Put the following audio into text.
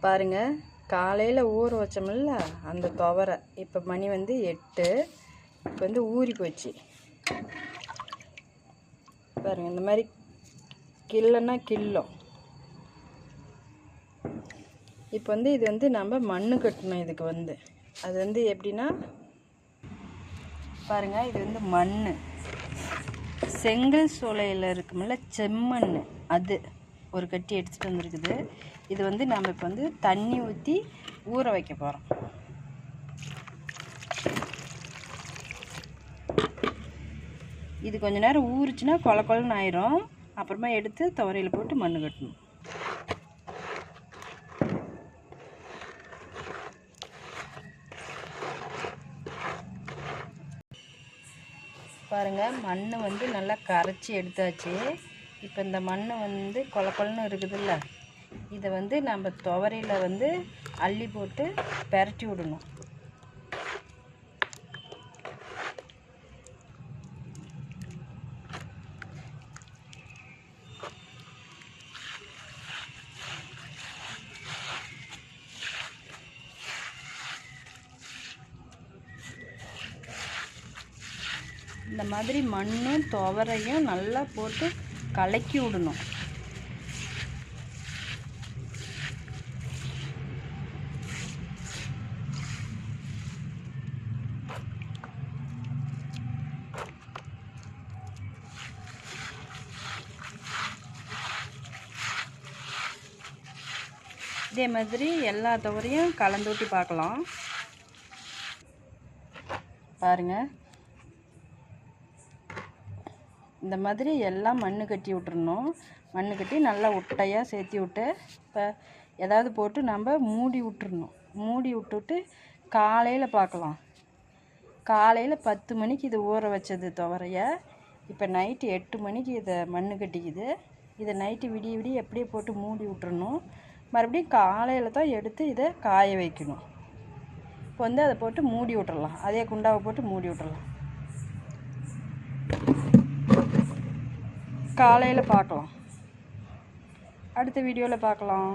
பாருங்கள், காலையில் ஊற வச்சோம்ல அந்த துவரை இப்போ மணி வந்து 8. இப்போ வந்து ஊறி போச்சு பாருங்கள். இந்த மாதிரி கில்லைன்னா கில்லும். இப்போ வந்து இது வந்து நம்ம மண்ணு கட்டணும். இதுக்கு வந்து அது வந்து எப்படின்னா பாருங்கள், இது வந்து மண், செங்கல் சோலையில் இருக்குமில்ல செம்மண், அது ஒரு கட்டி எடுத்துகிட்டு வந்துருக்குது. இது வந்து நம்ம இப்போ வந்து தண்ணி ஊற்றி ஊற வைக்க போகிறோம். இது கொஞ்ச நேரம் ஊறிச்சுன்னா கொல கொலன்னு ஆயிரும். அப்புறமா எடுத்து துவரையில் போட்டு மண் கட்டணும். பாருங்கள், மண் வந்து நல்லா கரைச்சி எடுத்தாச்சு. இப்போ இந்த மண் வந்து கொல கொலன்னு இருக்குதுல்ல, இதை வந்து நம்ம துவரையில் வந்து அள்ளி போட்டு பெரட்டி விடணும். இந்த மாதிரி மண்ணும் துவரையும் நல்லா போட்டு கலக்கி விடணும். இதே மாதிரி எல்லா துவரையும் கலந்து ஊற்றி பார்க்கலாம். பாருங்கள், இந்த மாதிரி எல்லாம் மண் கட்டி விட்டுறணும். மண் கட்டி நல்லா உட்டையாக சேர்த்தி விட்டு இப்போ ஏதாவது போட்டு நம்ம மூடி விட்டுறணும். மூடி விட்டுட்டு காலையில் பார்க்கலாம். காலையில் 10 மணிக்கு இது ஊற வச்சது துவரைய இப்போ நைட்டு 8 மணிக்கு இதை மண் கட்டிக்குது. இதை நைட்டு விடிய விடிய எப்படியே போட்டு மூடி விட்டுறணும். மறுபடியும் காலையில் தான் எடுத்து இதை காய வைக்கணும். இப்போ வந்து அதை போட்டு மூடி விட்டுறலாம். அதே குண்டாவை போட்டு மூடி விட்டுறலாம். காலையில் பார்க்கலாம். அடுத்த வீடியோவில் பார்க்கலாம்.